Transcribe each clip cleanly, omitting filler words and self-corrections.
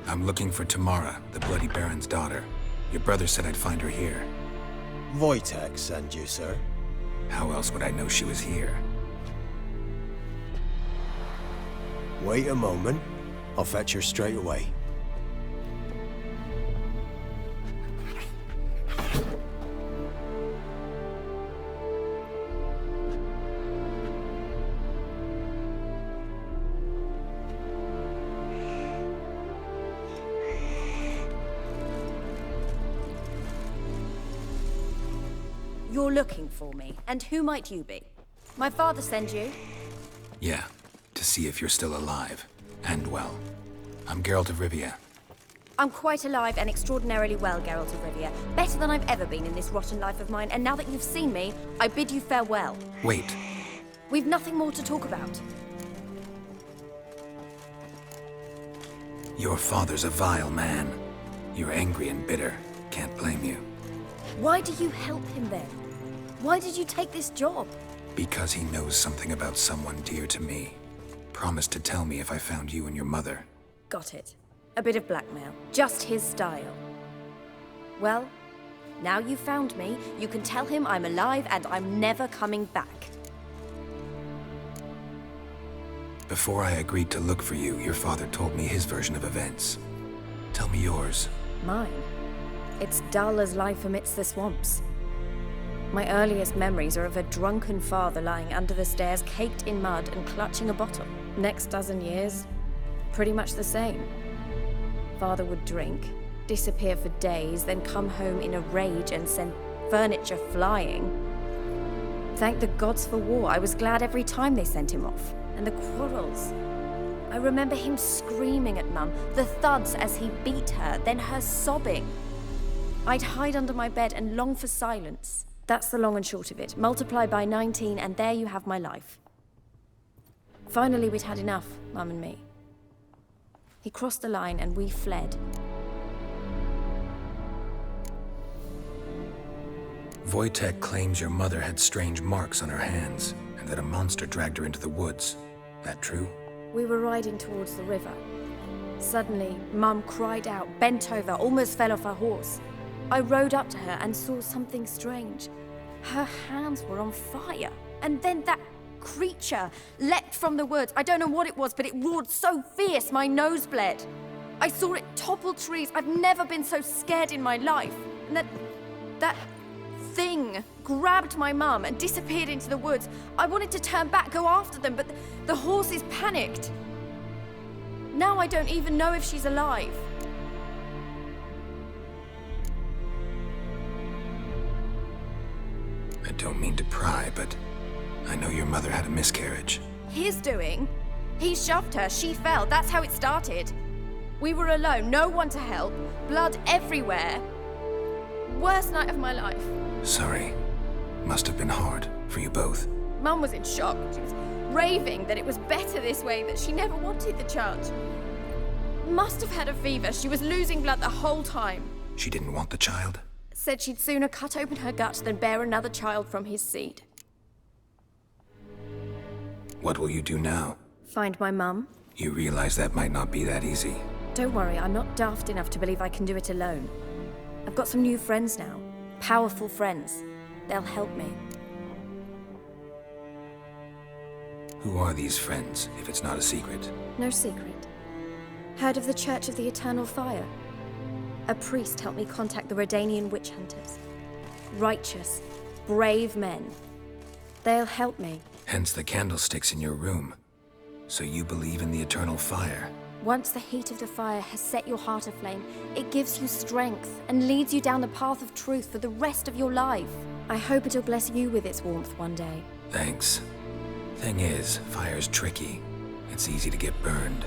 I'm looking for Tamara, the Bloody Baron's daughter. Your brother said I'd find her here. Wojtek sent you, sir. How else would I know she was here? Wait a moment. I'll fetch her straight away. You're looking for me, and who might you be? My father sent you? Yeah, to see if you're still alive. And well. I'm Geralt of Rivia. I'm quite alive and extraordinarily well, Geralt of Rivia. Better than I've ever been in this rotten life of mine, and now that you've seen me, I bid you farewell. Wait. We've nothing more to talk about. Your father's a vile man. You're angry and bitter. Can't blame you. Why do you help him then? Why did you take this job? Because he knows something about someone dear to me. Promised to tell me if I found you and your mother. Got it. A bit of blackmail. Just his style. Well, now you've found me, you can tell him I'm alive and I'm never coming back. Before I agreed to look for you, your father told me his version of events. Tell me yours. Mine? It's dull as life amidst the swamps. My earliest memories are of a drunken father lying under the stairs, caked in mud and clutching a bottle. Next dozen years, pretty much the same. Father would drink, disappear for days, then come home in a rage and send furniture flying. Thank the gods for war. I was glad every time they sent him off. And the quarrels. I remember him screaming at Mum, the thuds as he beat her, then her sobbing. I'd hide under my bed and long for silence. That's the long and short of it. Multiply by 19 and there you have my life. Finally, we'd had enough, Mum and me. He crossed the line and we fled. Wojtek claims your mother had strange marks on her hands, and that a monster dragged her into the woods. That true? We were riding towards the river. Suddenly, Mum cried out, bent over, almost fell off her horse. I rode up to her and saw something strange. Her hands were on fire. And then that creature leapt from the woods. I don't know what it was, but it roared so fierce my nose bled. I saw it topple trees. I've never been so scared in my life. And that thing grabbed my mum and disappeared into the woods. I wanted to turn back, go after them, but the horses panicked. Now I don't even know if she's alive. I don't mean to pry, but I know your mother had a miscarriage. His doing? He shoved her, she fell, that's how it started. We were alone, no one to help, blood everywhere. Worst night of my life. Sorry. Must have been hard for you both. Mum was in shock. She was raving that it was better this way, that she never wanted the child. Must have had a fever. She was losing blood the whole time. She didn't want the child? Said she'd sooner cut open her gut than bear another child from his seed. What will you do now? Find my mum. You realize that might not be that easy. Don't worry, I'm not daft enough to believe I can do it alone. I've got some new friends now. Powerful friends. They'll help me. Who are these friends, if it's not a secret? No secret. Heard of the Church of the Eternal Fire? A priest helped me contact the Redanian witch hunters. Righteous, brave men. They'll help me. Hence the candlesticks in your room. So you believe in the eternal fire? Once the heat of the fire has set your heart aflame, it gives you strength and leads you down the path of truth for the rest of your life. I hope it'll bless you with its warmth one day. Thanks. Thing is, fire's tricky. It's easy to get burned.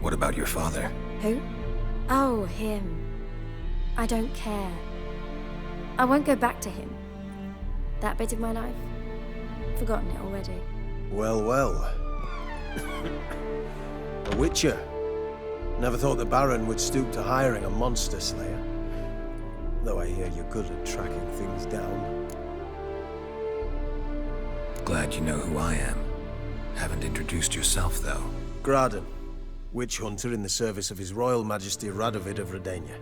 What about your father? Who? Oh, him. I don't care. I won't go back to him. That bit of my life? Forgotten it already. Well, well. A witcher. Never thought the Baron would stoop to hiring a monster slayer. Though I hear you're good at tracking things down. Glad you know who I am. Haven't introduced yourself, though. Graden, witch hunter in the service of His Royal Majesty Radovid of Redania.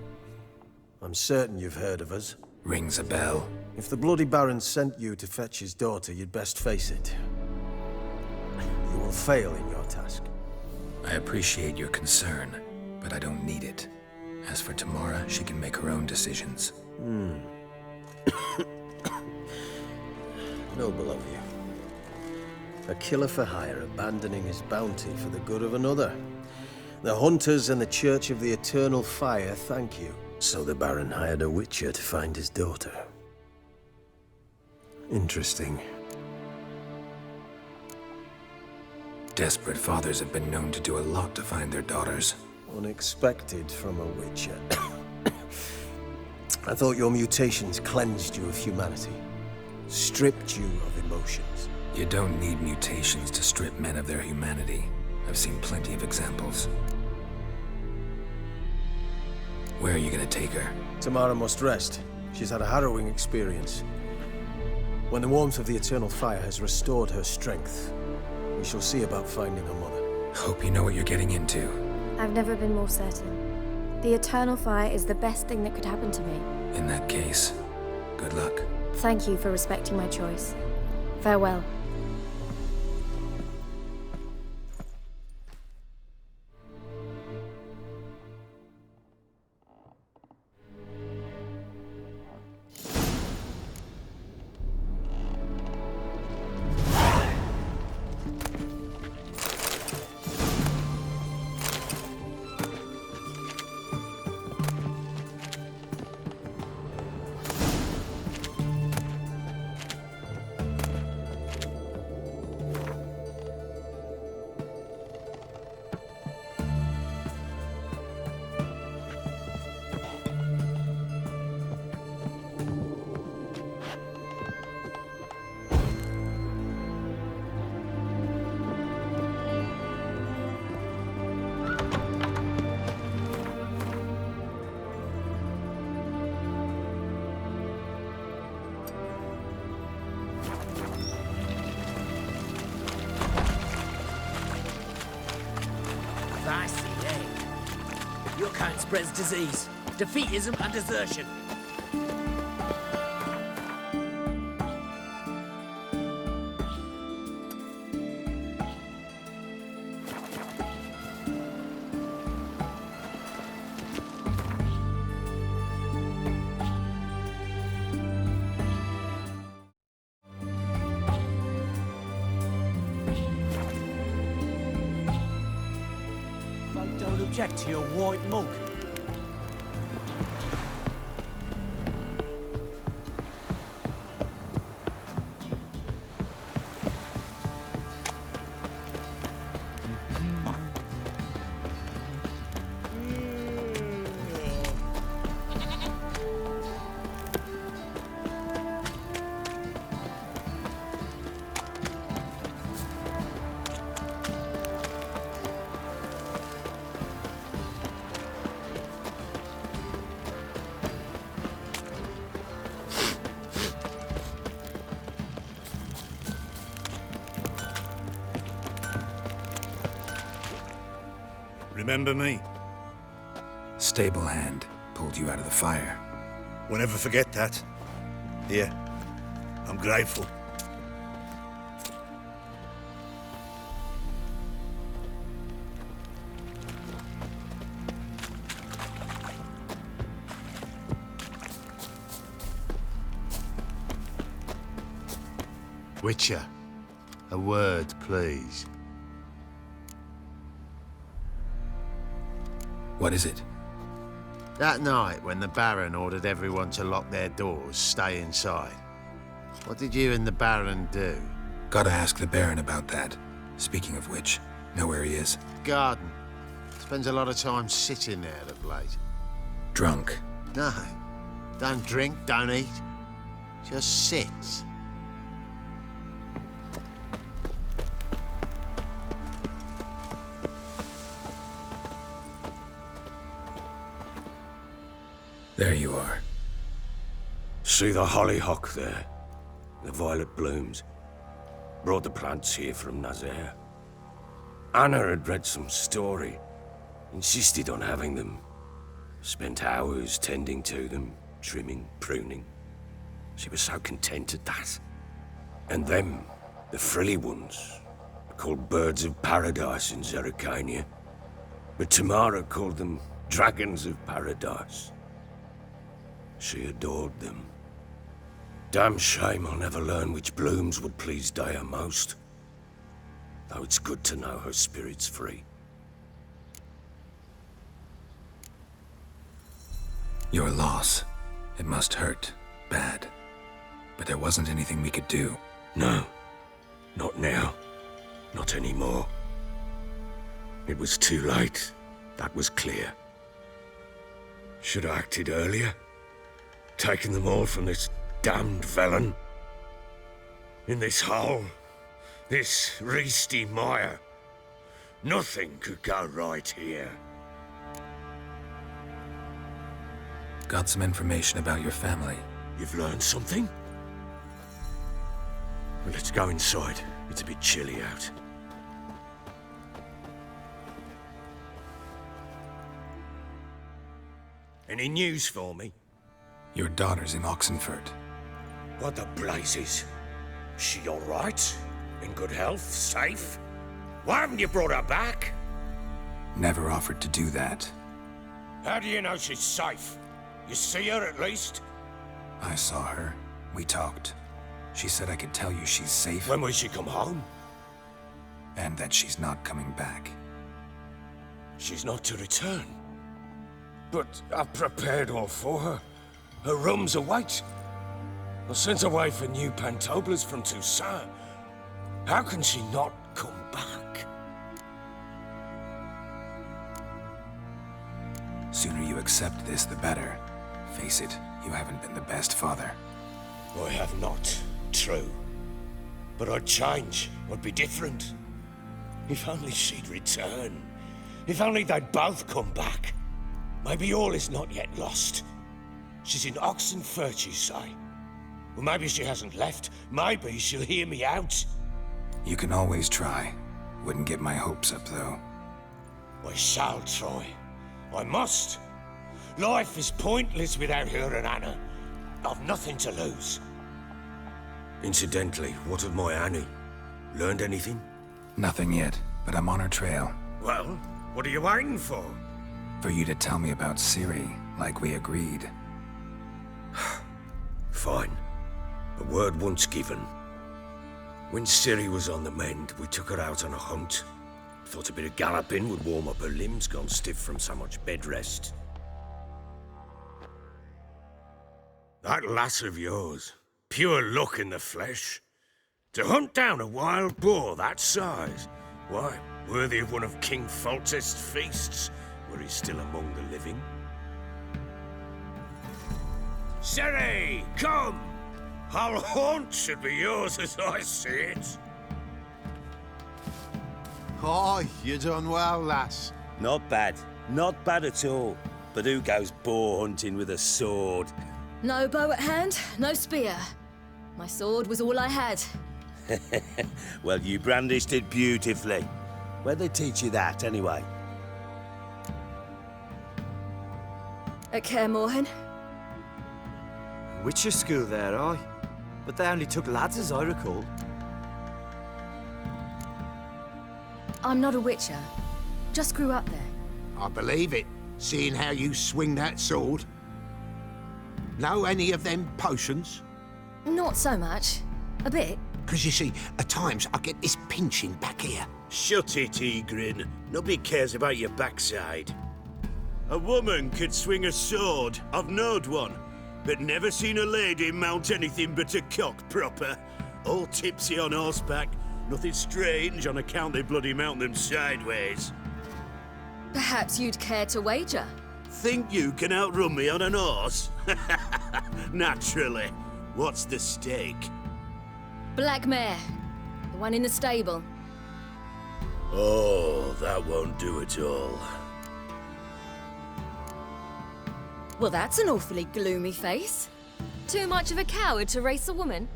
I'm certain you've heard of us. Rings a bell. If the Bloody Baron sent you to fetch his daughter, you'd best face it. You will fail in your task. I appreciate your concern, but I don't need it. As for Tamara, she can make her own decisions. Noble of you. A killer for hire abandoning his bounty for the good of another. The hunters and the Church of the Eternal Fire thank you. So the Baron hired a witcher to find his daughter. Interesting. Desperate fathers have been known to do a lot to find their daughters. Unexpected from a witcher. I thought your mutations cleansed you of humanity. Stripped you of emotions. You don't need mutations to strip men of their humanity. I've seen plenty of examples. Where are you gonna take her? Tamara must rest. She's had a harrowing experience. When the warmth of the Eternal Fire has restored her strength, we shall see about finding her mother. Hope you know what you're getting into. I've never been more certain. The Eternal Fire is the best thing that could happen to me. In that case, good luck. Thank you for respecting my choice. Farewell. I see, eh? Your kind spreads disease, defeatism and desertion. Don't object to your white mug. Remember me? Stable hand pulled you out of the fire. We'll never forget that. Here, I'm grateful. Witcher, a word, please. What is it? That night, when the Baron ordered everyone to lock their doors, stay inside, what did you and the Baron do? Gotta ask the Baron about that. Speaking of which, know where he is? Garden. Spends a lot of time sitting there of late. Drunk. No, don't drink, don't eat. Just sits. There you are. See the hollyhock there? The violet blooms. Brought the plants here from Nazaire. Anna had read some story. Insisted on having them. Spent hours tending to them, trimming, pruning. She was so content at that. And them, the frilly ones, called birds of paradise in Zerrikania. But Tamara called them dragons of paradise. She adored them. Damn shame I'll never learn which blooms would please Dea most. Though it's good to know her spirit's free. Your loss. It must hurt. Bad. But there wasn't anything we could do. No. Not now. Not anymore. It was too late. That was clear. Should have acted earlier. Taken them all from this damned Velen. In this hole. This Reesty mire. Nothing could go right here. Got some information about your family. You've learned something? Well, let's go inside. It's a bit chilly out. Any news for me? Your daughter's in Oxenfurt. What the blazes? She all right? In good health? Safe? Why haven't you brought her back? Never offered to do that. How do you know she's safe? You see her at least? I saw her. We talked. She said I could tell you she's safe. When will she come home? And that she's not coming back. She's not to return. But I've prepared all for her. Her room's await. I sent away for new Pantoblas from Toussaint. How can she not come back? Sooner you accept this, the better. Face it, you haven't been the best father. I have not, true. But I'd change, I'd be different. If only she'd return. If only they'd both come back. Maybe all is not yet lost. She's in Oxenfurt, you say? Well, maybe she hasn't left. Maybe she'll hear me out. You can always try. Wouldn't get my hopes up, though. I shall try. I must. Life is pointless without her and Anna. I've nothing to lose. Incidentally, what of my Annie? Learned anything? Nothing yet, but I'm on her trail. Well, what are you waiting for? For you to tell me about Ciri, like we agreed. Fine. A word once given. When Ciri was on the mend, we took her out on a hunt. Thought a bit of galloping would warm up her limbs, gone stiff from so much bed rest. That lass of yours, pure luck in the flesh. To hunt down a wild boar that size, why, worthy of one of King Foltest's feasts, were he still among the living. Ciri, come! Our haunt should be yours as I see it. Oh, you done well, lass. Not bad. Not bad at all. But who goes boar hunting with a sword? No bow at hand, no spear. My sword was all I had. Well, you brandished it beautifully. Where'd they teach you that, anyway? At Kaer Morhen. Witcher school there, aye. But they only took lads, as I recall. I'm not a witcher. Just grew up there. I believe it, seeing how you swing that sword. Know any of them potions? Not so much. A bit. 'Cause you see, at times I get this pinching back here. Shut it, Egrin. Nobody cares about your backside. A woman could swing a sword. I've knowed one. But never seen a lady mount anything but a cock proper. All tipsy on horseback. Nothing strange on account they bloody mount them sideways. Perhaps you'd care to wager? Think you can outrun me on an horse? Naturally. What's the stake? Black mare. The one in the stable. Oh, that won't do at all. Well, that's an awfully gloomy face. Too much of a coward to race a woman?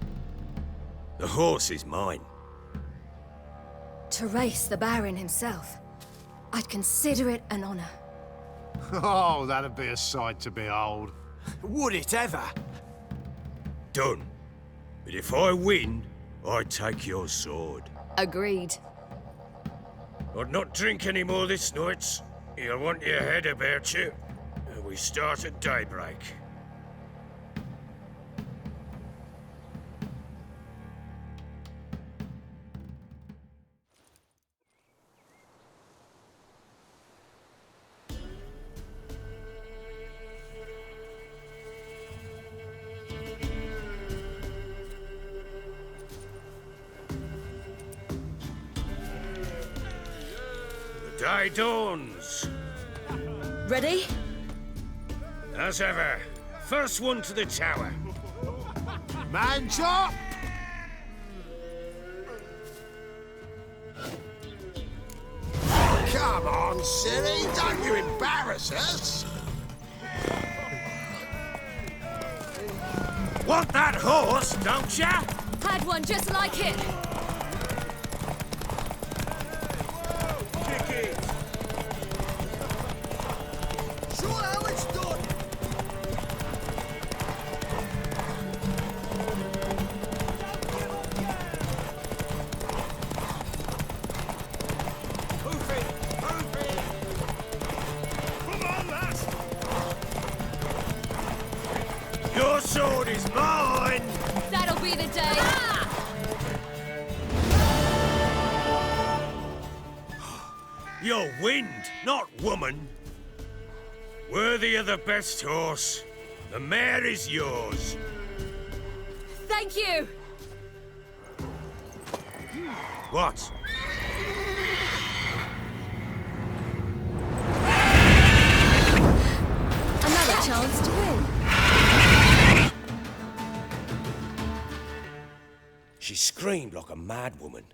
The horse is mine. To race the Baron himself, I'd consider it an honor. Oh, that'd be a sight to behold. Would it ever? Done. But if I win, I take your sword. Agreed. I'd not drink any more this night. You'll want your head about you. And we start at daybreak. The day dawns. Ready? As ever, first one to the tower. Man chop! Come on, silly, don't you embarrass us! Want that horse, don't ya? Had one just like it. Kick it! Show how it's done! Move it! Move it! Come on, lass! Your sword is mine! That'll be the day. You're wind, not woman. Worthy of the best horse. The mare is yours. Thank you. What? Another chance to win. She screamed like a mad woman.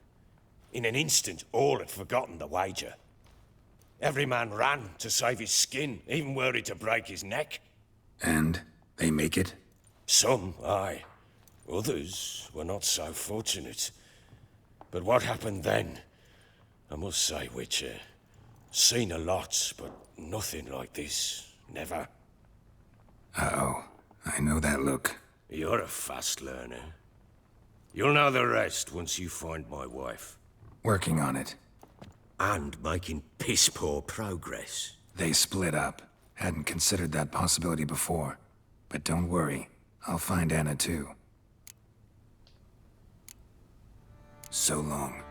In an instant, all had forgotten the wager. Every man ran to save his skin, even worried to break his neck. And they make it? Some, aye. Others were not so fortunate. But what happened then? I must say, Witcher, seen a lot, but nothing like this. Never. Uh-oh. I know that look. You're a fast learner. You'll know the rest once you find my wife. Working on it. And making piss-poor progress. They split up. Hadn't considered that possibility before. But don't worry. I'll find Anna too. So long.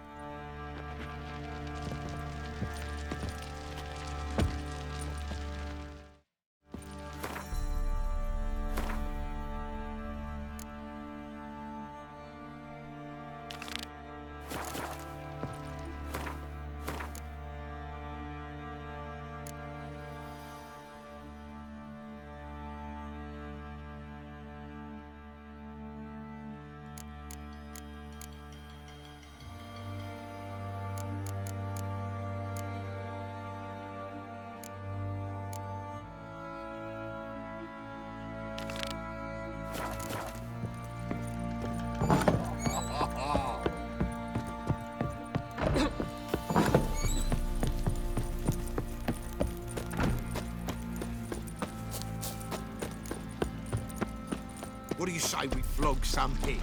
What do you say we flog some pig?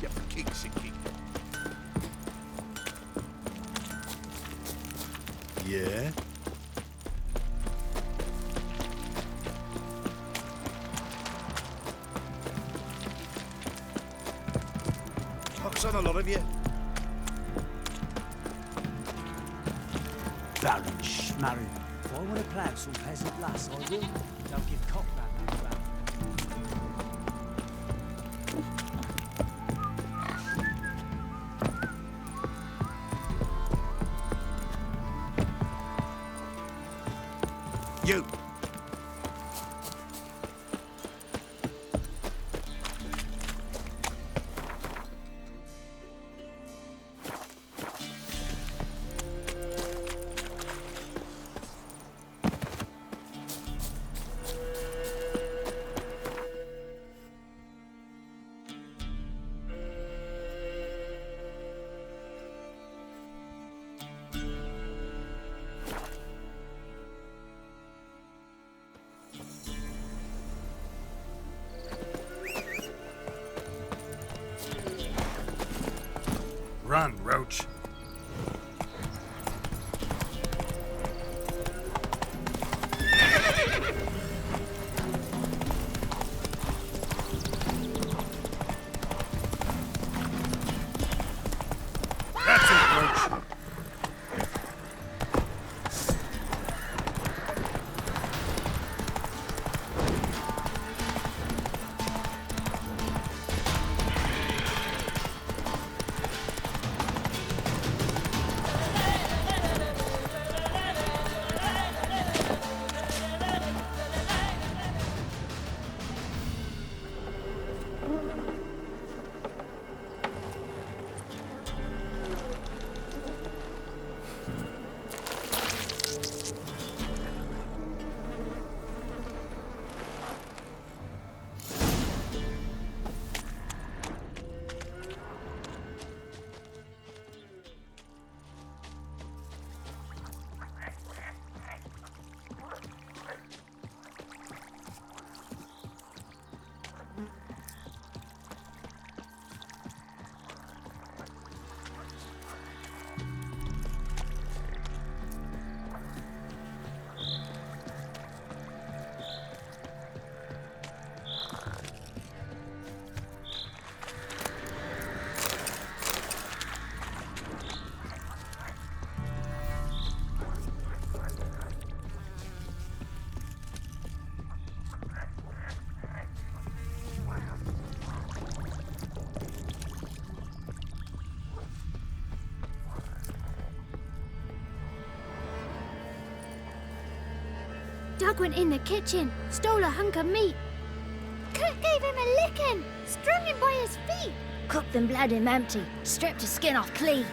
Yeah, for kicks sake. Yeah? Pox on a lot of you. Baron Schmarren. If I want to plough some peasant lass, I will. Don't give cock that round. You! Doug went in the kitchen, stole a hunk of meat. Cook gave him a licking, strung him by his feet. Cooked and bled him empty, stripped his skin off clean.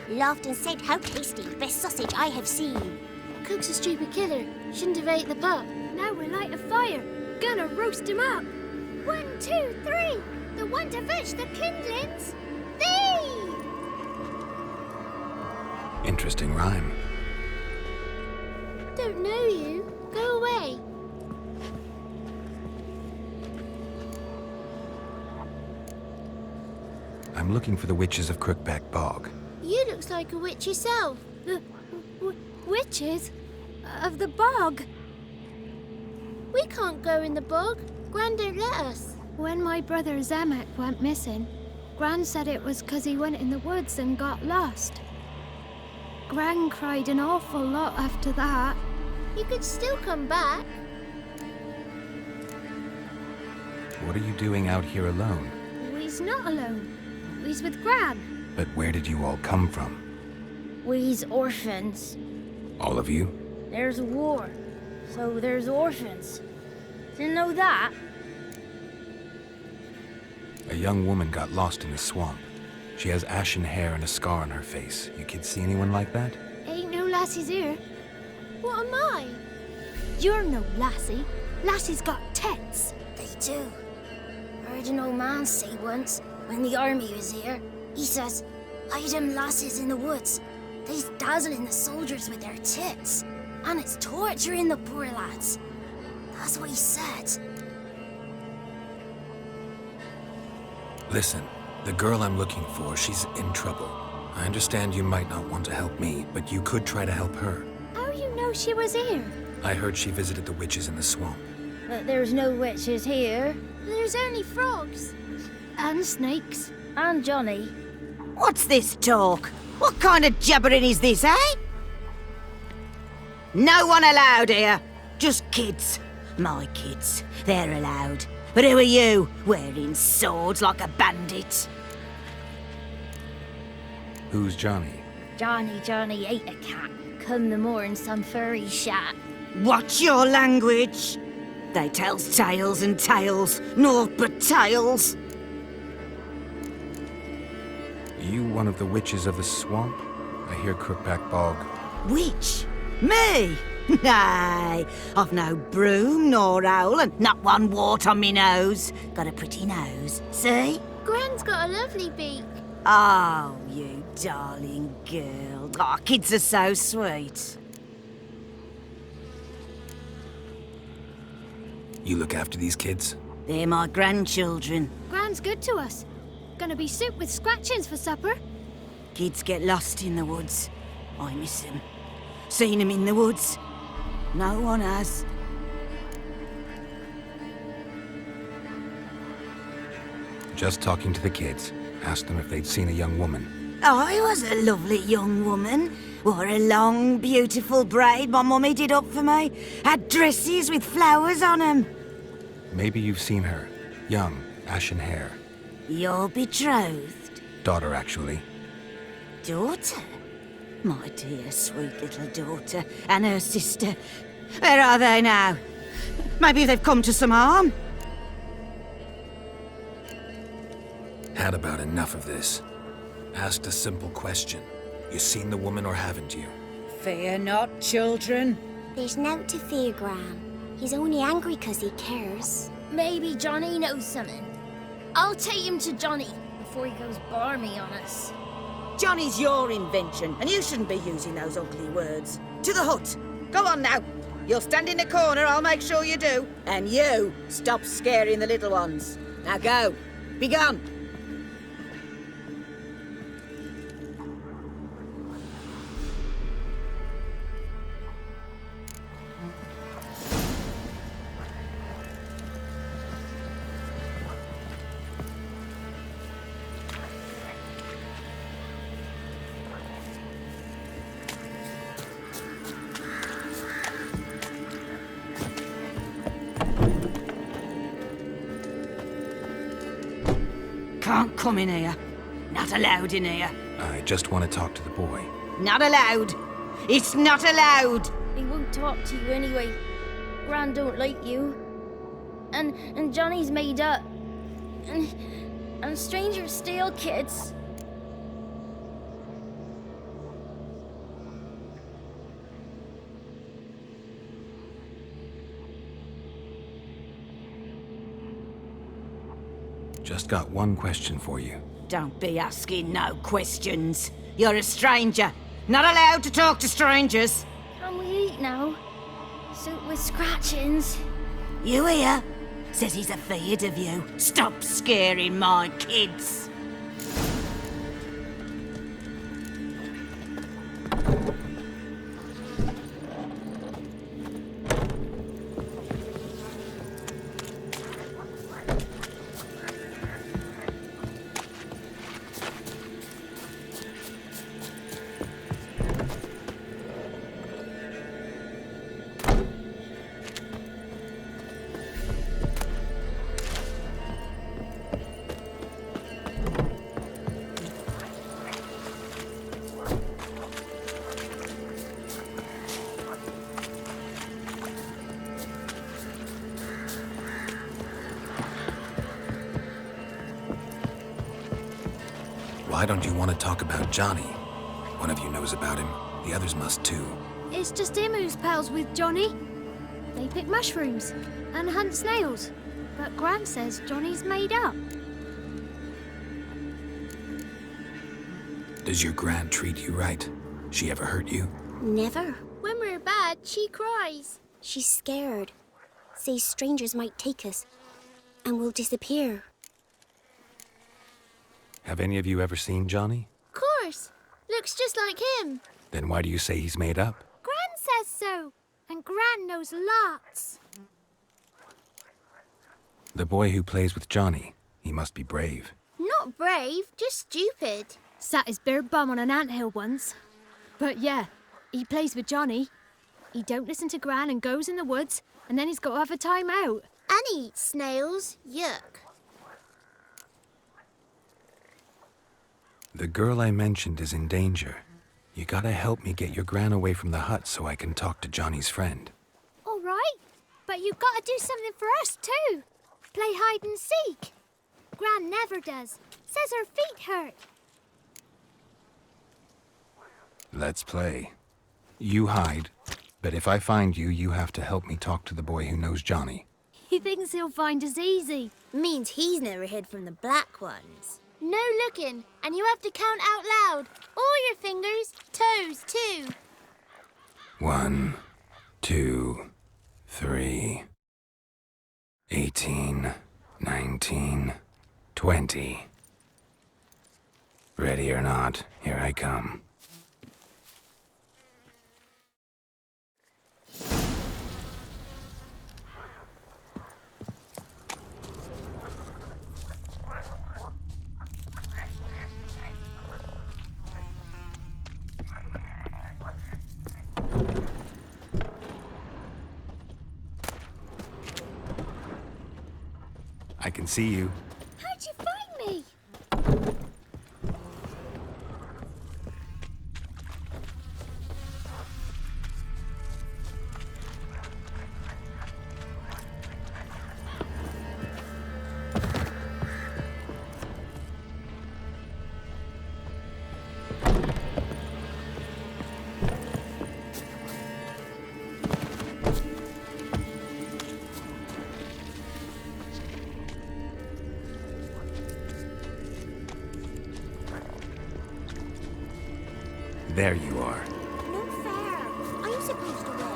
Laughed and said, "How tasty, best sausage I have seen." Cook's a stupid killer, shouldn't have ate the pup. Now we'll light a fire, gonna roast him up. 1, 2, 3, the one to fetch the kindlings. Thee! Interesting rhyme. Don't know you. Go away. I'm looking for the witches of Crookback Bog. You looks like a witch yourself. The witches of the bog. We can't go in the bog. Gran don't let us. When my brother Zemek went missing, Gran said it was 'cause he went in the woods and got lost. Gran cried an awful lot after that. You could still come back. What are you doing out here alone? We's not alone. We's with Gran. But where did you all come from? We's orphans. All of you? There's a war, so there's orphans. Didn't know that? A young woman got lost in the swamp. She has ashen hair and a scar on her face. You kids see anyone like that? Ain't no lassies here. What am I? You're no lassie. Lassies got tits. They do. Heard an old man say once, when the army was here, he says, "Hide them lasses in the woods. They's dazzling the soldiers with their tits. And it's torturing the poor lads." That's what he said. Listen, the girl I'm looking for, she's in trouble. I understand you might not want to help me, but you could try to help her. How you know she was here? I heard she visited the witches in the swamp. But there's no witches here. There's only frogs. And snakes. And Johnny. What's this talk? What kind of jabbering is this, eh? No one allowed here. Just kids. My kids. They're allowed. But who are you, wearing swords like a bandit? Who's Johnny? Johnny ate a cat. Come the morn some furry shat. Watch your language. They tells tales and tales, naught but tales. You one of the witches of the swamp? I hear Crookback Bog. Witch? Me? Nay, I've no broom nor owl and not one wart on me nose. Got a pretty nose, see? Gran's got a lovely beak. Oh, you darling girl. Oh, kids are so sweet. You look after these kids? They're my grandchildren. Gran's good to us. Gonna be soup with scratchings for supper. Kids get lost in the woods. I miss them. Seen them in the woods. No one has. Just talking to the kids. Asked them if they'd seen a young woman. I was a lovely young woman. Wore a long, beautiful braid my mummy did up for me. Had dresses with flowers on them. Maybe you've seen her. Young, ashen hair. You're betrothed? Daughter, actually. Daughter? My dear, sweet little daughter. And her sister. Where are they now? Maybe they've come to some harm? Had about enough of this. Asked a simple question. You seen the woman or haven't you? Fear not, children. There's nought to fear, Gran. He's only angry 'cause he cares. Maybe Johnny knows something. I'll take him to Johnny before he goes barmy on us. Johnny's your invention, and you shouldn't be using those ugly words. To the hut. Go on now. You'll stand in the corner, I'll make sure you do. And you, stop scaring the little ones. Now go. Be gone. Can't come in here. Not allowed in here. I just want to talk to the boy. Not allowed. It's not allowed. He won't talk to you anyway. Gran don't like you. And Johnny's made up. And strangers steal kids. Just got one question for you. Don't be asking no questions. You're a stranger. Not allowed to talk to strangers. Can we eat now? Soup with scratchings. You hear? Says he's afeard of you. Stop scaring my kids. Why don't you want to talk about Johnny? One of you knows about him. The others must too. It's just him who's pals with Johnny. They pick mushrooms and hunt snails. But Gran says Johnny's made up. Does your Gran treat you right? She ever hurt you? Never. When we're bad, she cries. She's scared. Says strangers might take us. And we'll disappear. Have any of you ever seen Johnny? Of course. Looks just like him. Then why do you say he's made up? Gran says so. And Gran knows lots. The boy who plays with Johnny, he must be brave. Not brave, just stupid. Sat his bare bum on an anthill once. But yeah, he plays with Johnny. He don't listen to Gran and goes in the woods, and then he's got to have a time out. And he eats snails. Yuck. The girl I mentioned is in danger. You gotta help me get your Gran away from the hut so I can talk to Johnny's friend. All right, but you gotta do something for us too. Play hide and seek. Gran never does. Says her feet hurt. Let's play. You hide, but if I find you, you have to help me talk to the boy who knows Johnny. He thinks he'll find us easy. Means he's never hid from the black ones. No looking, and you have to count out loud. All your fingers, toes too. 1, 2, 3, 18, 19, 20. Ready or not, here I come. I can see you. How'd you find me? There you are. No fair. I'm supposed to win.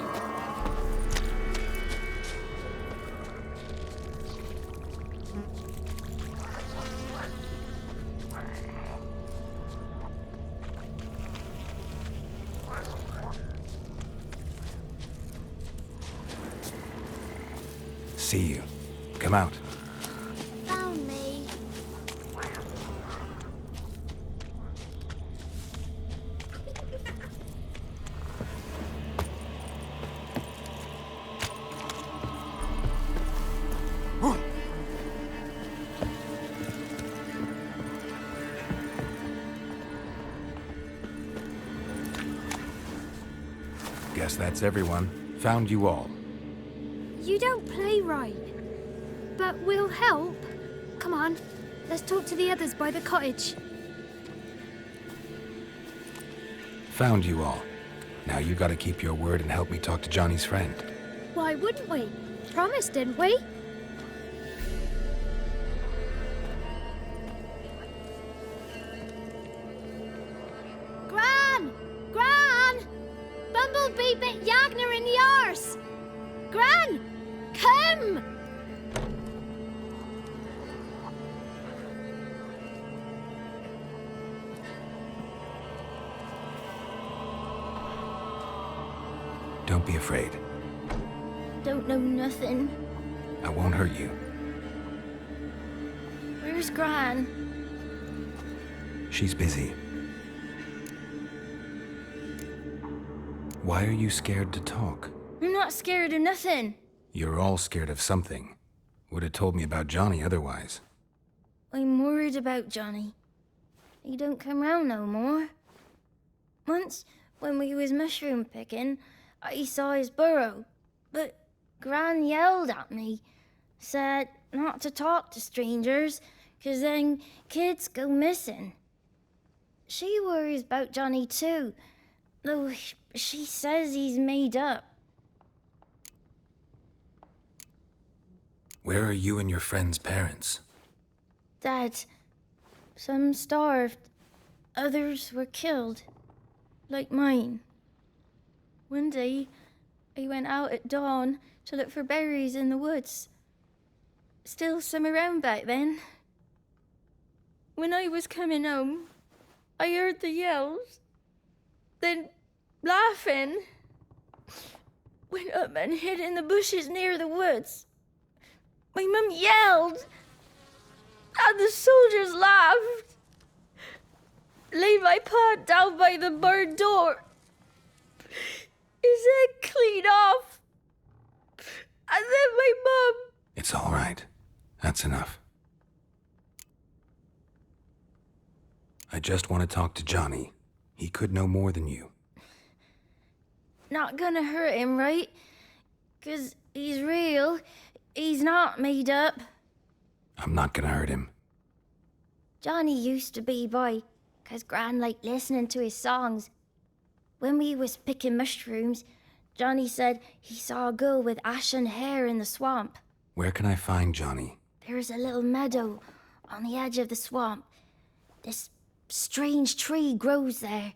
See you. Come out. Found me. Guess that's everyone. Found you all. You don't play right. But we'll help. Come on, let's talk to the others by the cottage. Found you all. Now you gotta keep your word and help me talk to Johnny's friend. Why wouldn't we? Promised, didn't we? Gran! Gran! Bumblebee bit Yagner in the arse! Gran! Come! Don't be afraid. Don't know nothing. I won't hurt you. Where's Gran? She's busy. Why are you scared to talk? I'm not scared of nothing. You're all scared of something. Would have told me about Johnny otherwise. I'm worried about Johnny. He don't come round no more. Once, when we was mushroom picking, I saw his burrow, but Gran yelled at me, said not to talk to strangers, 'cause then kids go missing. She worries about Johnny too, though she says he's made up. Where are you and your friend's parents? Dad, some starved, others were killed, like mine. One day, I went out at dawn to look for berries in the woods. Still some around back then. When I was coming home, I heard the yells. Then, laughing, went up and hid in the bushes near the woods. My mum yelled, and the soldiers laughed. Laid my pa down by the barn door. His head clean off. And then my mum... It's all right. That's enough. I just want to talk to Johnny. He could know more than you. Not gonna hurt him, right? 'Cause he's real. He's not made up. I'm not gonna hurt him. Johnny used to be boy, 'cause Gran liked listening to his songs. When we was picking mushrooms, Johnny said he saw a girl with ashen hair in the swamp. Where can I find Johnny? There's a little meadow on the edge of the swamp. This strange tree grows there.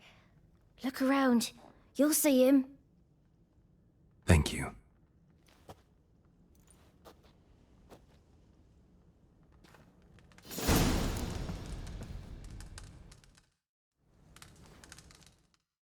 Look around. You'll see him. Thank you.